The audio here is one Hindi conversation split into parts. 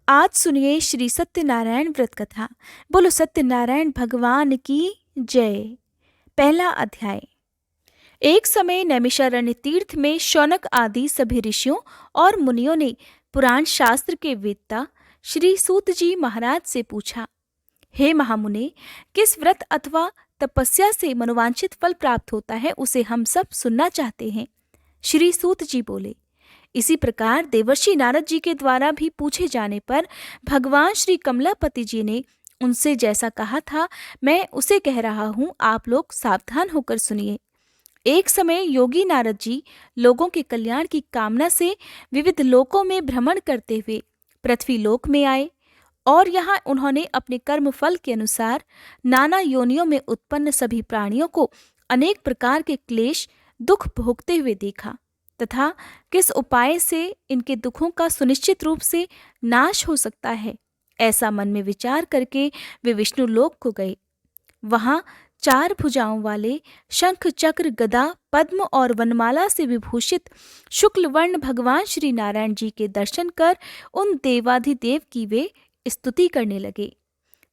आज सुनिए श्री सत्यनारायण व्रत कथा। बोलो सत्यनारायण भगवान की जय। पहला अध्याय। एक समय नैमिषारण्य तीर्थ में शौनक आदि सभी ऋषियों और मुनियों ने पुराण शास्त्र के वेत्ता श्री सूत जी महाराज से पूछा, हे महामुने, किस व्रत अथवा तपस्या से मनोवांछित फल प्राप्त होता है, उसे हम सब सुनना चाहते हैं। श्री सूत जी बोले, इसी प्रकार देवर्षि नारद जी के द्वारा भी पूछे जाने पर भगवान श्री कमलापति जी ने उनसे जैसा कहा था, मैं उसे कह रहा हूँ, आप लोग सावधान होकर सुनिए। एक समय योगी नारद जी लोगों के कल्याण की कामना से विविध लोकों में भ्रमण करते हुए पृथ्वी लोक में आए और यहाँ उन्होंने अपने कर्म फल के अनुसार नाना योनियों में उत्पन्न सभी प्राणियों को अनेक प्रकार के क्लेश दुख भोगते हुए देखा तथा किस उपाय से इनके दुखों का सुनिश्चित रूप से नाश हो सकता है, ऐसा मन में विचार करके वे विष्णु लोक को गए। वहां 4 भुजाओं वाले शंख चक्र गदा पद्म और वनमाला से विभूषित शुक्ल वर्ण भगवान श्री नारायण जी के दर्शन कर उन देवाधिदेव की वे स्तुति करने लगे।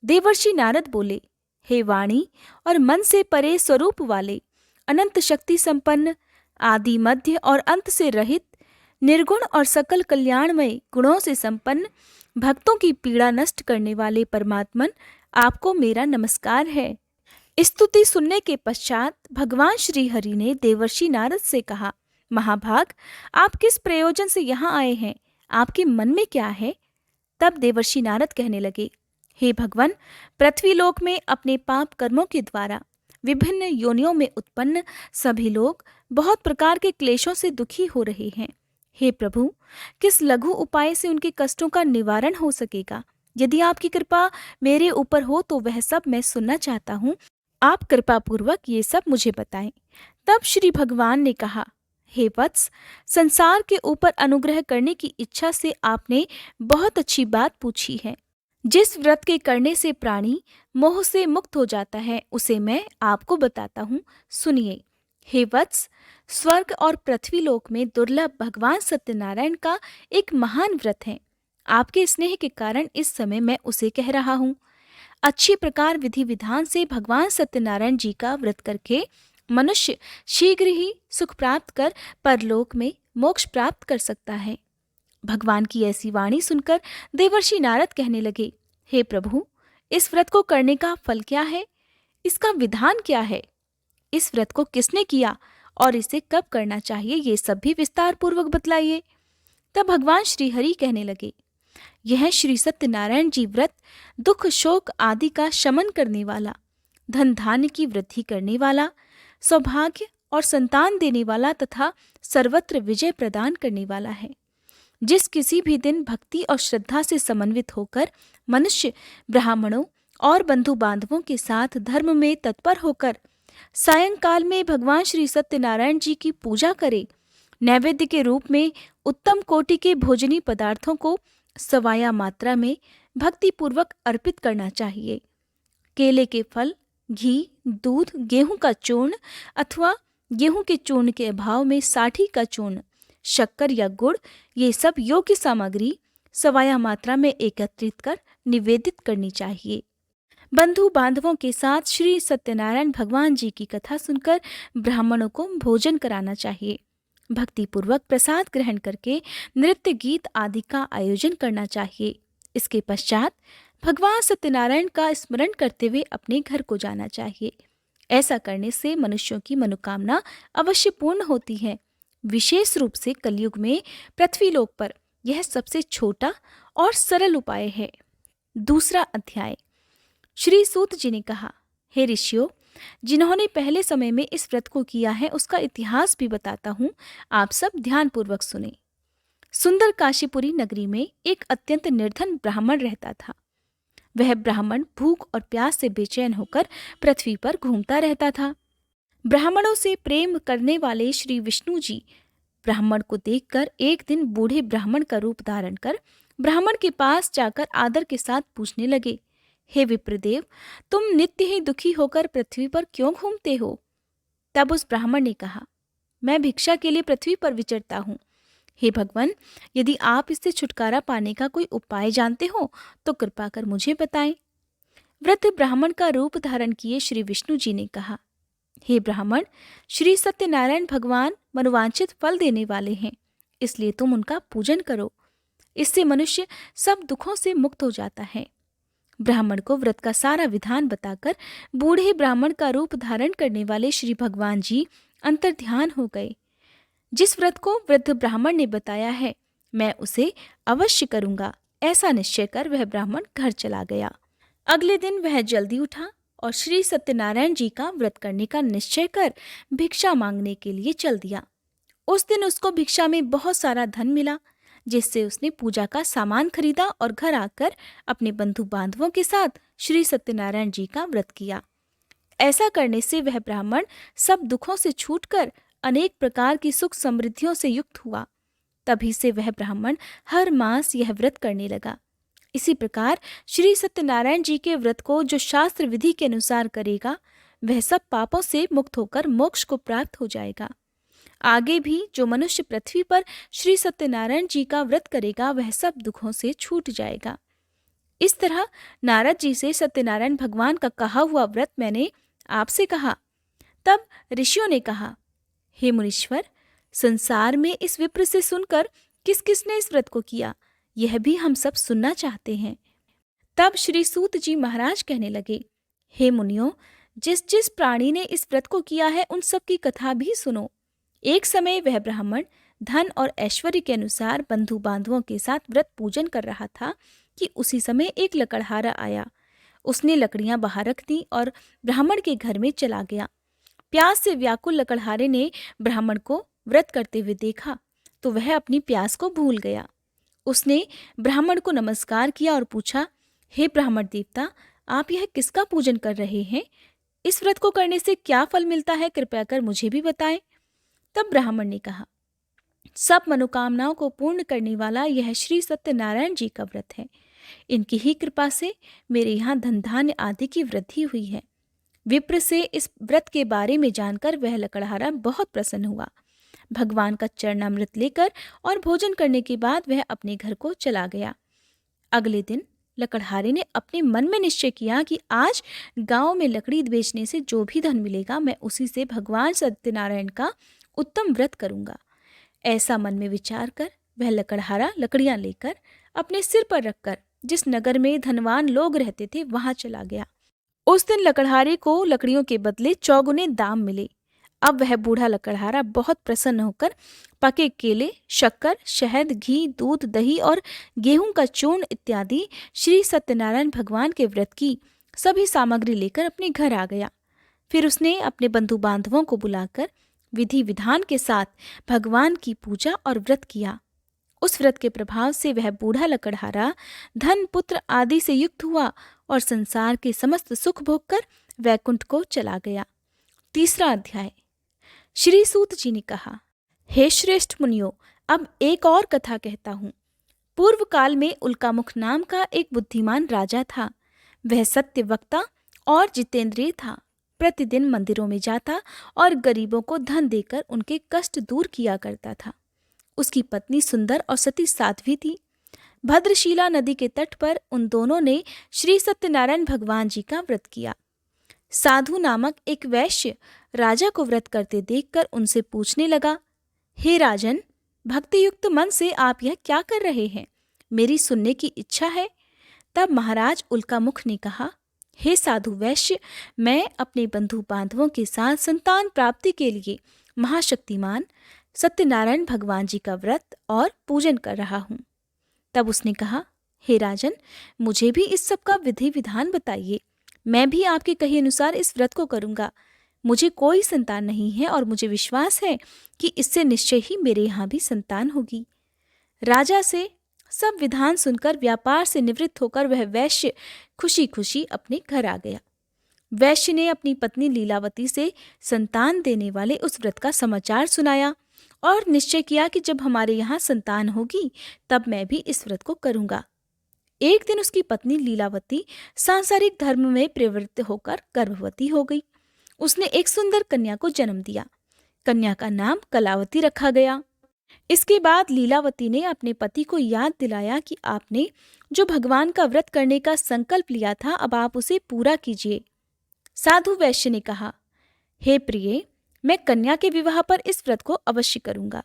देवर्षि नारद बोले, हे वाणी और मन से परे स्वरूप वाले, अनंत शक्ति संपन्न, आदि मध्य और अंत से रहित, निर्गुण और सकल कल्याणमय गुणों से संपन्न, भक्तों की पीड़ा नष्ट करने वाले परमात्मन, आपको मेरा नमस्कार है। स्तुति सुनने के पश्चात भगवान श्री हरि ने देवर्षि नारद से कहा, महाभाग, आप किस प्रयोजन से यहाँ आए हैं? आपके मन में क्या है? तब देवर्षि नारद कहने लगे, हे भगवान, पृथ्वीलोक में अपने पाप कर्मों के द्वारा विभिन्न योनियों में उत्पन्न सभी लोग बहुत प्रकार के क्लेशों से दुखी हो रहे हैं। हे प्रभु, किस लघु उपाय से उनके कष्टों का निवारण हो सकेगा? यदि आपकी कृपा मेरे ऊपर हो तो वह सब मैं सुनना चाहता हूँ। आप कृपा पूर्वक ये सब मुझे बताएं। तब श्री भगवान ने कहा, हे वत्स, संसार के ऊपर अनुग्रह करने की इच्छा से आपने बहुत अच्छी बात पूछी है। जिस व्रत के करने से प्राणी मोह से मुक्त हो जाता है, उसे मैं आपको बताता हूँ, सुनिए। हे वत्स, स्वर्ग और पृथ्वी लोक में दुर्लभ भगवान सत्यनारायण का एक महान व्रत है। आपके स्नेह के कारण इस समय मैं उसे कह रहा हूँ। अच्छी प्रकार विधि विधान से भगवान सत्यनारायण जी का व्रत करके मनुष्य शीघ्र ही सुख प्राप्त कर परलोक में मोक्ष प्राप्त कर सकता है। भगवान की ऐसी वाणी सुनकर देवर्षि नारद कहने लगे, हे प्रभु, इस व्रत को करने का फल क्या है? इसका विधान क्या है? इस व्रत को किसने किया और इसे कब करना चाहिए, ये सब भी विस्तार पूर्वक बतलाइए। तब भगवान श्री हरि कहने लगे, यह श्री सत्यनारायण जी व्रत दुख शोक आदि का शमन करने वाला, धन धान्य की वृद्धि करने वाला, सौभाग्य और संतान देने वाला तथा सर्वत्र विजय प्रदान करने वाला है। जिस किसी भी दिन भक्ति और श्रद्धा से समन्वित होकर मनुष्य ब्राह्मणों और बंधु बांधवों के साथ धर्म में तत्पर होकर सायंकाल में भगवान श्री सत्यनारायण जी की पूजा करे, नैवेद्य के रूप में उत्तम कोटि के भोजनी पदार्थों को सवाया मात्रा में भक्ति पूर्वक अर्पित करना चाहिए। केले के फल, घी, दूध, गेहूं का चूर्ण अथवा गेहूं के चूर्ण के अभाव में साठी का चूर्ण, शक्कर या गुड़, ये सब योग्य सामग्री सवाया मात्रा में एकत्रित कर निवेदित करनी चाहिए। बंधु बांधवों के साथ श्री सत्यनारायण भगवान जी की कथा सुनकर ब्राह्मणों को भोजन कराना चाहिए। भक्ति पूर्वक प्रसाद ग्रहण करके नृत्य गीत आदि का आयोजन करना चाहिए। इसके पश्चात भगवान सत्यनारायण का स्मरण करते हुए अपने घर को जाना चाहिए। ऐसा करने से मनुष्यों की मनोकामना अवश्य पूर्ण होती है। विशेष रूप से कलयुग में पृथ्वीलोक पर यह सबसे छोटा और सरल उपाय है। दूसरा अध्याय। श्री सूत जी ने कहा, हे ऋषियों, जिन्होंने पहले समय में इस व्रत को किया है उसका इतिहास भी बताता हूँ, आप सब ध्यानपूर्वक सुने। सुंदर काशीपुरी नगरी में एक अत्यंत निर्धन ब्राह्मण रहता था। वह ब्राह्मण भूख और प्यास से बेचैन होकर पृथ्वी पर घूमता रहता था। ब्राह्मणों से प्रेम करने वाले श्री विष्णु जी ब्राह्मण को देखकर एक दिन बूढ़े ब्राह्मण का रूप धारण कर ब्राह्मण के पास जाकर आदर के साथ पूछने लगे, हे विप्रदेव, तुम नित्य ही दुखी होकर पृथ्वी पर क्यों घूमते हो? तब उस ब्राह्मण ने कहा, मैं भिक्षा के लिए पृथ्वी पर विचरता हूँ। हे भगवान, यदि आप इससे छुटकारा पाने का कोई उपाय जानते हो तो कृपा कर मुझे बताएं। वृद्ध ब्राह्मण का रूप धारण किए श्री विष्णु जी ने कहा, हे ब्राह्मण, श्री सत्यनारायण भगवान मनोवांछित फल देने वाले हैं, इसलिए तुम उनका पूजन करो। इससे मनुष्य सब दुखों से मुक्त हो जाता है। ब्राह्मण को व्रत का सारा विधान बताकर बूढ़े ब्राह्मण का रूप धारण करने वाले श्री भगवान जी अंतर्ध्यान हो गए। जिस व्रत को वृद्ध ब्राह्मण ने बताया है, मैं उसे अवश्य करूंगा, ऐसा निश्चय कर वह ब्राह्मण घर चला गया। अगले दिन वह जल्दी उठा और श्री सत्यनारायण जी का व्रत करने का निश्चय कर भिक्षा मांगने के लिए चल दिया। उस दिन उसको भिक्षा में बहुत सारा धन मिला, जिससे उसने पूजा का सामान खरीदा और घर आकर अपने बंधु बांधवों के साथ श्री सत्यनारायण जी का व्रत किया। ऐसा करने से वह ब्राह्मण सब दुखों से छूटकर अनेक प्रकार की सुख समृद्धियों से युक्त हुआ। तभी से वह ब्राह्मण हर मास यह व्रत करने लगा। इसी प्रकार श्री सत्यनारायण जी के व्रत को जो शास्त्र विधि के अनुसार करेगा, वह सब पापों से मुक्त होकर मोक्ष को प्राप्त हो जाएगा। आगे भी जो मनुष्य पृथ्वी पर श्री सत्यनारायण जी का व्रत करेगा, वह सब दुखों से छूट जाएगा। इस तरह नारद जी से सत्यनारायण भगवान का कहा हुआ व्रत मैंने आपसे कहा। तब ऋषियों ने कहा, हे मुनीश्वर, संसार में इस विप्र से सुनकर किस किसने इस व्रत को किया, यह भी हम सब सुनना चाहते हैं। तब श्री सूत जी महाराज कहने लगे, हे मुनियों, जिस जिस प्राणी ने इस व्रत को किया है, उन सब की कथा भी सुनो। एक समय वह ब्राह्मण धन और ऐश्वर्य के अनुसार बंधु बांधवों के साथ व्रत पूजन कर रहा था कि उसी समय एक लकड़हारा आया। उसने लकड़ियां बाहर रख दी और ब्राह्मण के घर में चला गया। प्यास से व्याकुल लकड़हारे ने ब्राह्मण को व्रत करते हुए देखा तो वह अपनी प्यास को भूल गया। उसने ब्राह्मण को नमस्कार किया और पूछा, हे ब्राह्मण देवता, आप यह किसका पूजन कर रहे हैं? इस व्रत को करने से क्या फल मिलता है, कृपया कर मुझे भी बताएं। तब ब्राह्मण ने कहा, सब मनोकामनाओं को पूर्ण करने वाला यह श्री सत्यनारायण जी का व्रत है। इनकी ही कृपा से मेरे यहाँ धन धान्य आदि की वृद्धि हुई है। विप्र से इस व्रत के बारे में जानकर वह लकड़हारा बहुत प्रसन्न हुआ। भगवान का चरणामृत लेकर और भोजन करने के बाद वह अपने घर को चला गया। अगले दिन लकड़हारे ने अपने मन में निश्चय किया कि आज गांव में लकड़ी बेचने से जो भी धन मिलेगा, मैं उसी से भगवान सत्यनारायण का उत्तम व्रत करूंगा। ऐसा मन में विचार कर वह लकड़हारा लकड़ियां लेकर अपने सिर पर रखकर जिस नगर में धनवान लोग रहते थे, वहां चला गया। उस दिन लकड़हारे को लकड़ियों के बदले चौगुने दाम मिले। अब वह बूढ़ा लकड़हारा बहुत प्रसन्न होकर पके केले, शक्कर, शहद, घी, दूध, दही और गेहूं का चूर्ण इत्यादि श्री सत्यनारायण भगवान के व्रत की सभी सामग्री लेकर अपने घर आ गया। फिर उसने अपने बंधु बांधवों को बुलाकर विधि विधान के साथ भगवान की पूजा और व्रत किया। उस व्रत के प्रभाव से वह बूढ़ा लकड़हारा धन, पुत्र आदि से युक्त हुआ और संसार के समस्त सुख भोग कर वैकुंठ को चला गया। तीसरा अध्याय। श्री सूत जी ने कहा, हे श्रेष्ठ मुनियों, अब एक और कथा कहता हूँ। पूर्व काल में उल्कामुख नाम का एक बुद्धिमान राजा था। वह सत्य वक्ता और जितेंद्रिय था। प्रतिदिन मंदिरों में जाता और गरीबों को धन देकर उनके कष्ट दूर किया करता था। उसकी पत्नी सुंदर और सती साध्वी थी। भद्रशिला नदी के तट पर उन दोनों ने श्री सत्यनारायण भगवान जी का व्रत किया। साधु नामक एक वैश्य राजा को व्रत करते देखकर उनसे पूछने लगा, हे राजन, भक्ति युक्त मन से आप यह क्या कर रहे हैं? मेरी सुनने की इच्छा है। तब महाराज उल्कामुख ने कहा, हे साधु वैश्य, मैं अपने बंधु बांधवों के साथ संतान प्राप्ति के लिए महाशक्तिमान सत्यनारायण भगवान जी का व्रत और पूजन कर रहा हूँ। तब उसने कहा, हे राजन, मुझे भी इस सब का विधि विधान बताइए। मैं भी आपके कहे अनुसार इस व्रत को करूँगा। मुझे कोई संतान नहीं है और मुझे विश्वास है कि इससे निश्चय ही मेरे यहाँ भी संतान होगी। राजा से सब विधान सुनकर व्यापार से निवृत्त होकर वह वैश्य खुशी खुशी अपने घर आ गया। वैश्य ने अपनी पत्नी लीलावती से संतान देने वाले उस व्रत का समाचार सुनाया और निश्चय किया कि जब हमारे यहाँ संतान होगी तब मैं भी इस व्रत को करूँगा। एक दिन उसकी पत्नी लीलावती सांसारिक धर्म में प्रवृत्त होकर गर्भवती हो गई। उसने एक सुंदर कन्या को जन्म दिया। कन्या का नाम कलावती रखा गया। इसके बाद लीलावती ने अपने पति को याद दिलाया कि आपने जो भगवान का व्रत करने का संकल्प लिया था, अब आप उसे पूरा कीजिए। साधु वैश्य ने कहा, हे प्रिय, मैं कन्या के विवाह पर इस व्रत को अवश्य करूंगा।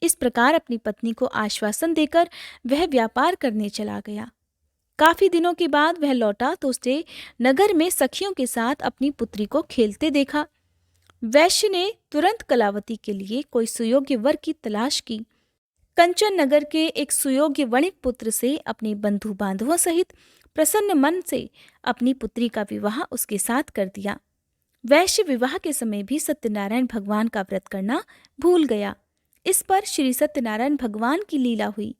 इस प्रकार अपनी पत्नी को आश्वासन देकर वह व्यापार करने चला गया। काफी दिनों के बाद वह लौटा तो उसने नगर में सखियों के साथ अपनी पुत्री को खेलते देखा। वैश्य ने तुरंत कलावती के लिए कोई सुयोग्य वर की तलाश की। कंचन नगर के एक सुयोग्य वणिक पुत्र से अपने बंधु बांधवों सहित प्रसन्न मन से अपनी पुत्री का विवाह उसके साथ कर दिया। वैश्य विवाह के समय भी सत्यनारायण भगवान का व्रत करना भूल गया। इस पर श्री सत्यनारायण भगवान की लीला हुई।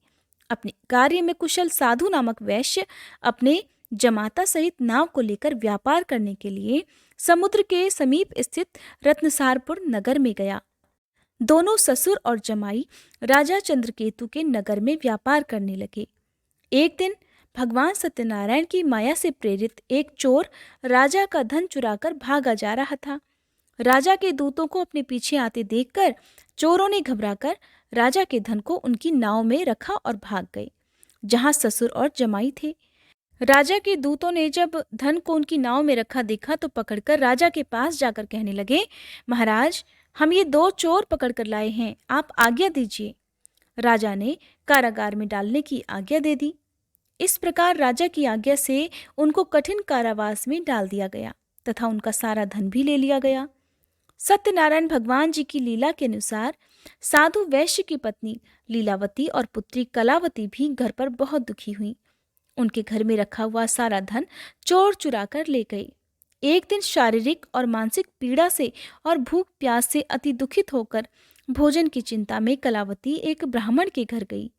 अपने कार्य में कुशल साधु नामक वैश्य अपने जमाता सहित नाव को लेकर व्यापार करने के लिए समुद्र के समीप स्थित रत्नसारपुर नगर में गया। दोनों ससुर और जमाई राजा चंद्रकेतु के नगर में व्यापार करने लगे। एक दिन भगवान सत्यनारायण की माया से प्रेरित एक चोर राजा का धन चुराकर भागा जा रहा था। राजा के दूतों को अपने पीछे आते देखकर चोरों ने घबराकर राजा के धन को उनकी नाव में रखा और भाग गए, जहां ससुर और जमाई थे। राजा के दूतों ने जब धन को उनकी नाव में रखा देखा तो पकड़कर राजा के पास जाकर कहने लगे, महाराज, हम ये दो चोर पकड़कर लाए हैं, आप आज्ञा दीजिए। राजा ने कारागार में डालने की आज्ञा दे दी। इस प्रकार राजा की आज्ञा से उनको कठिन कारावास में डाल दिया गया तथा उनका सारा धन भी ले लिया गया। सत्यनारायण भगवान जी की लीला के अनुसार साधु वैश्य की पत्नी लीलावती और पुत्री कलावती भी घर पर बहुत दुखी हुई। उनके घर में रखा हुआ सारा धन चोर चुरा कर ले गए। एक दिन शारीरिक और मानसिक पीड़ा से और भूख प्यास से अति दुखित होकर भोजन की चिंता में कलावती एक ब्राह्मण के घर गई।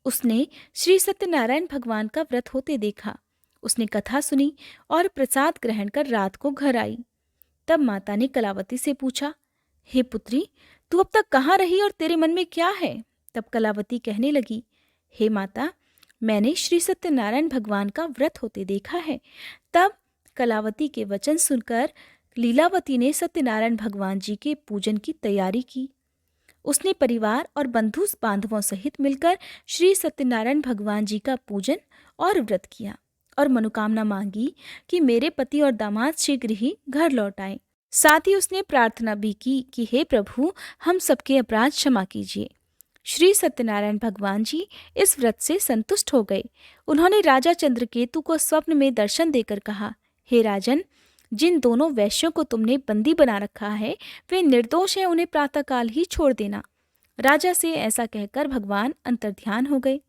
उसने श्री सत्यनारायण भगवान का व्रत होते देखा। उसने कथा सुनी और प्रसाद ग्रहण कर रात को घर आई। तब माता ने कलावती से पूछा, हे पुत्री, तू अब तक कहाँ रही और तेरे मन में क्या है? तब कलावती कहने लगी, हे माता, मैंने श्री सत्यनारायण भगवान का व्रत होते देखा है। तब कलावती के वचन सुनकर लीलावती ने सत्यनारायण भगवान जी के पूजन की तैयारी की। उसने परिवार और बंधु बांधवों सहित मिलकर श्री सत्यनारायण भगवान जी का पूजन और व्रत किया और मनोकामना मांगी कि मेरे पति और दामाद शीघ्र ही घर लौट आए। साथ ही उसने प्रार्थना भी की कि हे प्रभु, हम सबके अपराध क्षमा कीजिए। श्री सत्यनारायण भगवान जी इस व्रत से संतुष्ट हो गए। उन्होंने राजा चंद्रकेतु को स्वप्न में दर्शन देकर कहा, हे राजन, जिन दोनों वैश्यों को तुमने बंदी बना रखा है वे निर्दोष हैं, उन्हें प्रातःकाल ही छोड़ देना। राजा से ऐसा कहकर भगवान अंतर्ध्यान हो गए।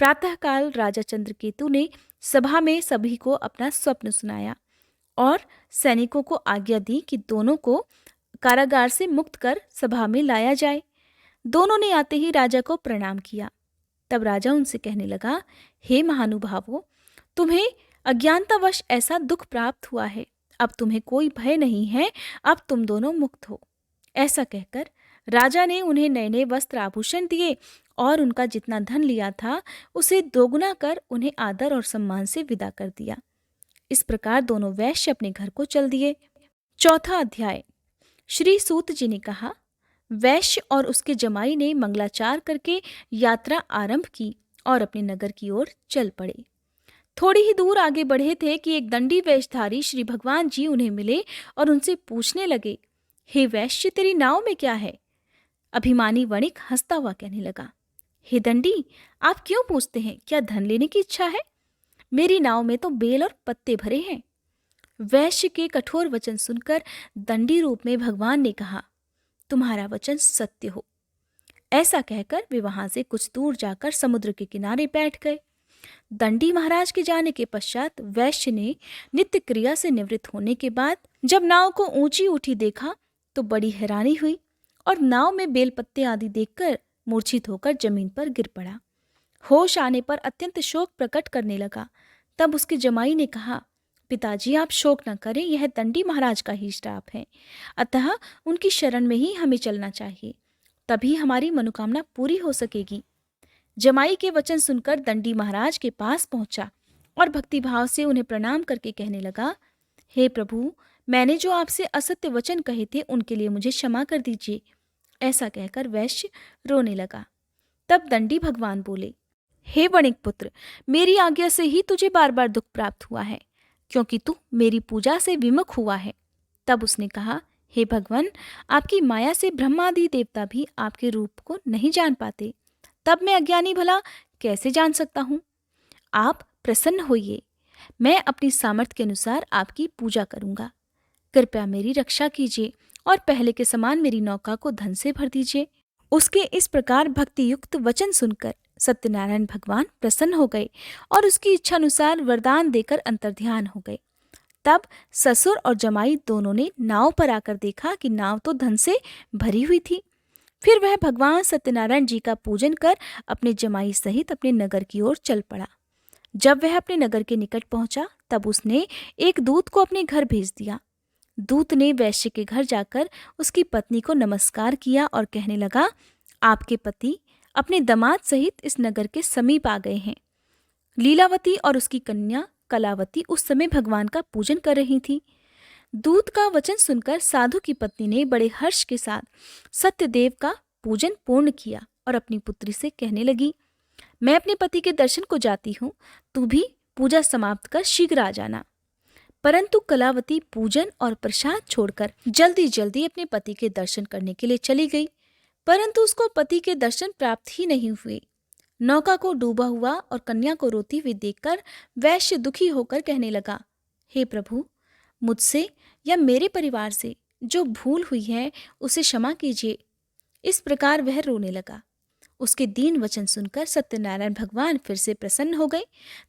प्रातःकाल राजा चंद्रकेतु ने सभा में सभी को अपना स्वप्न सुनाया और सैनिकों को आज्ञा दी कि दोनों को कारागार से मुक्त कर सभा में लाया जाए। दोनों ने आते ही राजा को प्रणाम किया। तब राजा उनसे कहने लगा, हे महानुभावों, तुम्हें अज्ञानतावश ऐसा दुख प्राप्त हुआ है, अब तुम्हें कोई भय नहीं है, अब तुम दोनों मुक्त हो। ऐसा कहकर राजा ने उन्हें नए नए वस्त्र आभूषण दिए और उनका जितना धन लिया था उसे दोगुना कर उन्हें आदर और सम्मान से विदा कर दिया। इस प्रकार दोनों वैश्य अपने घर को चल दिए। चौथा अध्याय। श्री सूत जी ने कहा, वैश्य और उसके जमाई ने मंगलाचार करके यात्रा आरंभ की और अपने नगर की ओर चल पड़े। थोड़ी ही दूर आगे बढ़े थे कि एक दंडी वेशधारी श्री भगवान जी उन्हें मिले और उनसे पूछने लगे, हे वैश्य, तेरी नाव में क्या है? अभिमानी वणिक हंसता हुआ कहने लगा, हे दंडी, आप क्यों पूछते हैं? क्या धन लेने की इच्छा है? मेरी नाव में तो बेल और पत्ते भरे हैं। वैश्य के कठोर वचन सुनकर दंडी रूप में भगवान ने कहा, तुम्हारा वचन सत्य हो। ऐसा कहकर वे वहां से कुछ दूर जाकर समुद्र के किनारे बैठ गए। दंडी महाराज के जाने के पश्चात वैश्य ने नित्य क्रिया से निवृत्त होने के बाद जब नाव को ऊंची उठी देखा तो बड़ी हैरानी हुई और नाव में बेलपत्ते आदि देखकर मूर्छित होकर जमीन पर गिर पड़ा। होश आने पर अत्यंत शोक प्रकट करने लगा। तब उसके जमाई ने कहा, पिताजी, आप शोक न करें, यह दंडी महाराज का ही श्राप है, अतः उनकी शरण में ही हमें चलना चाहिए, तभी हमारी मनोकामना पूरी हो सकेगी। जमाई के वचन सुनकर दंडी महाराज के पास पहुंचा और भक्तिभाव से उन्हें प्रणाम करके कहने लगा, हे प्रभु, मैंने जो आपसे असत्य वचन कहे थे उनके लिए मुझे क्षमा कर दीजिए। ऐसा कहकर वैश्य रोने लगा। तब दंडी भगवान बोले, हे वणिक पुत्र, मेरी आज्ञा से ही तुझे बार बार दुख प्राप्त हुआ है, क्योंकि तू मेरी पूजा से विमुख हुआ है। तब उसने कहा, हे भगवान, आपकी माया से ब्रह्मादि देवता भी आपके रूप को नहीं जान पाते, तब मैं अज्ञानी भला कैसे जान सकता हूँ? आप प्रसन्न होइए, मैं अपनी सामर्थ्य के अनुसार आपकी पूजा करूंगा। कृपया मेरी रक्षा कीजिए और पहले के समान मेरी नौका को धन से भर दीजिए। उसके इस प्रकार भक्ति युक्त वचन सुनकर सत्यनारायण भगवान प्रसन्न हो गए और उसकी इच्छा अनुसार वरदान देकर अंतर्ध्यान हो गए। तब ससुर और जमाई दोनों ने नाव पर आकर देखा कि नाव तो धन से भरी हुई थी। फिर वह भगवान सत्यनारायण जी का पूजन कर अपने जमाई सहित अपने नगर की ओर चल पड़ा। जब वह अपने नगर के निकट पहुंचा, तब उसने एक दूत को अपने घर भेज दिया। दूत ने वैश्य के घर जाकर उसकी पत्नी को नमस्कार किया और कहने लगा, आपके पति अपने दामाद सहित इस नगर के समीप आ गए हैं। लीलावती और उसकी कन्या कलावती उस समय भगवान का पूजन कर रही थी। दूत का वचन सुनकर साधु की पत्नी ने बड़े हर्ष के साथ सत्यदेव का पूजन पूर्ण किया और अपनी पुत्री से कहने लगी, मैं अपने पति के दर्शन को जाती हूँ, तू भी पूजा समाप्त कर शीघ्र आ जाना। परंतु कलावती पूजन और प्रसाद छोड़कर जल्दी जल्दी अपने पति के दर्शन करने के लिए चली गई, परंतु उसको पति के दर्शन प्राप्त ही नहीं हुए। नौका को डूबा हुआ और कन्या को रोती हुई देखकर वैश्य दुखी होकर कहने लगा, हे प्रभु, मुझसे या मेरे परिवार से जो भूल हुई है उसे क्षमा कीजिए। इस प्रकार वह रोने लगा। उसके दीन वचन सुनकर सत्यनारायण भगवान फिर से प्रसन्न हो गए।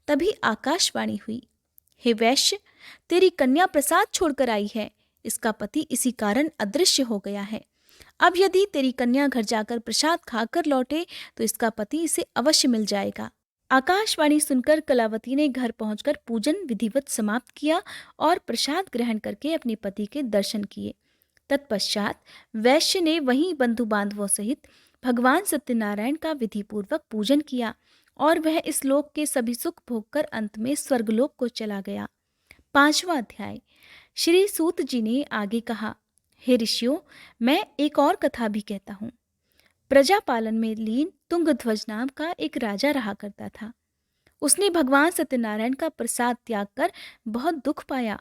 तभी आकाशवाणी हुई, हे वैश्य, तेरी कन्या प्रसाद छोड़कर आई है, इसका पति इसी कारण अदृश्य हो गया है। अब यदि तेरी कन्या घर जाकर प्रसाद खाकर लौटे तो इसका पति इसे अवश्य मिल जाएगा। आकाशवाणी सुनकर कलावती ने घर पहुंचकर पूजन विधिवत समाप्त किया और प्रसाद ग्रहण करके अपने पति के दर्शन किए। तत्पश्चात वैश्य ने वहीं बंधु बांधवों सहित भगवान सत्यनारायण का विधिपूर्वक पूजन किया और वह इस लोक के सभी सुख भोगकर अंत में स्वर्गलोक को चला गया। 5वां अध्याय। श्री सूत जी ने आगे कहा, हे ऋषियों, मैं एक और कथा भी कहता हूँ। प्रजा पालन में लीन तुंगध्वज नाम का एक राजा रहा करता था। उसने भगवान सत्यनारायण का प्रसाद त्याग कर बहुत दुख पाया।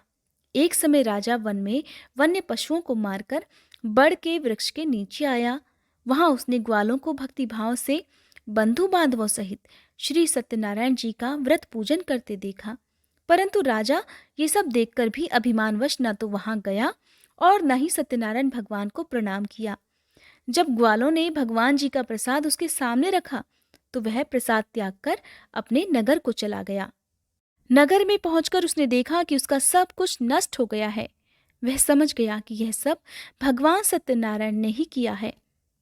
एक समय राजा वन में वन्य पशुओं को मारकर बड़ के वृक्ष के नीचे आया। वहां उसने ग्वालों को भक्ति भाव से बंधु बांधवों सहित श्री सत्यनारायण जी का व्रत पूजन करते देखा। परंतु राजा ये सब देखकर भी अभिमानवश न तो वहां गया और न ही सत्यनारायण भगवान को प्रणाम किया। जब ग्वालों ने भगवान जी का प्रसाद उसके सामने रखा तो वह प्रसाद त्याग कर अपने नगर को चला गया। नगर में पहुंचकर उसने देखा कि उसका सब कुछ नष्ट हो गया है। वह समझ गया कि यह सब भगवान सत्यनारायण ने ही किया है।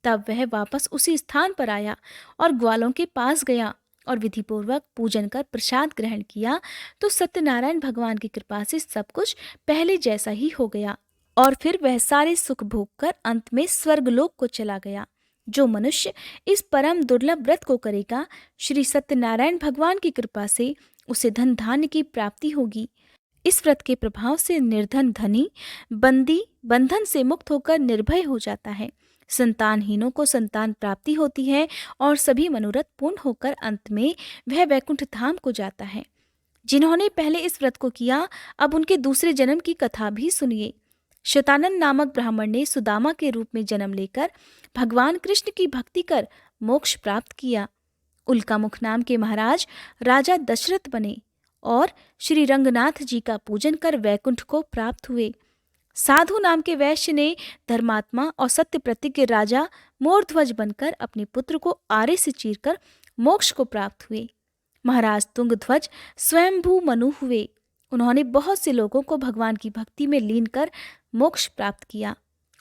तब वह वापस उसी स्थान पर आया और ग्वालों के पास गया और विधिपूर्वक पूजन कर प्रसाद ग्रहण किया तो सत्यनारायण भगवान की कृपा से सब कुछ पहले जैसा ही हो गया और फिर वह सारे सुख भोग कर अंत में स्वर्गलोक को चला गया। जो मनुष्य इस परम दुर्लभ व्रत को करेगा, श्री सत्यनारायण भगवान की कृपा से उसे धन धान्य की प्राप्ति होगी। इस व्रत के प्रभाव से निर्धन धनी, बंदी बंधन से मुक्त होकर निर्भय हो जाता है। संतानहीनों को संतान प्राप्ति होती है और सभी मनोरथ पूर्ण होकर अंत में वह वैकुंठ धाम को जाता है। जिन्होंने पहले इस व्रत को किया, अब उनके दूसरे जन्म की कथा भी सुनिए। शतानंद नामक ब्राह्मण ने सुदामा के रूप में जन्म लेकर भगवान कृष्ण की भक्ति कर मोक्ष प्राप्त किया। उल्कामुख नाम के महाराज राजा दशरथ बने और श्री रंगनाथ जी का पूजन कर वैकुंठ को प्राप्त हुए। साधु नाम के वैश्य ने धर्मात्मा और सत्य प्रतिज्ञ राजा मोरध्वज बनकर अपने पुत्र को आरे से चीरकर मोक्ष को प्राप्त हुए। महाराज तुंगध्वज स्वयंभू मनु हुए। उन्होंने बहुत से लोगों को भगवान की भक्ति में लीन कर मोक्ष प्राप्त किया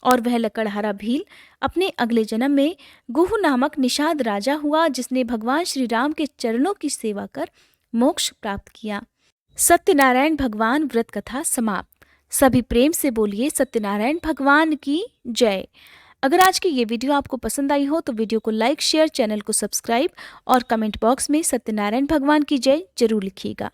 और वह लकड़हारा भील अपने अगले जन्म में गुह नामक निषाद राजा हुआ, जिसने भगवान श्री राम के चरणों की सेवा कर मोक्ष प्राप्त किया। सत्यनारायण भगवान व्रत कथा समाप्त। सभी प्रेम से बोलिए सत्यनारायण भगवान की जय। अगर आज की ये वीडियो आपको पसंद आई हो तो वीडियो को लाइक, शेयर, चैनल को सब्सक्राइब और कमेंट बॉक्स में सत्यनारायण भगवान की जय जरूर लिखिएगा।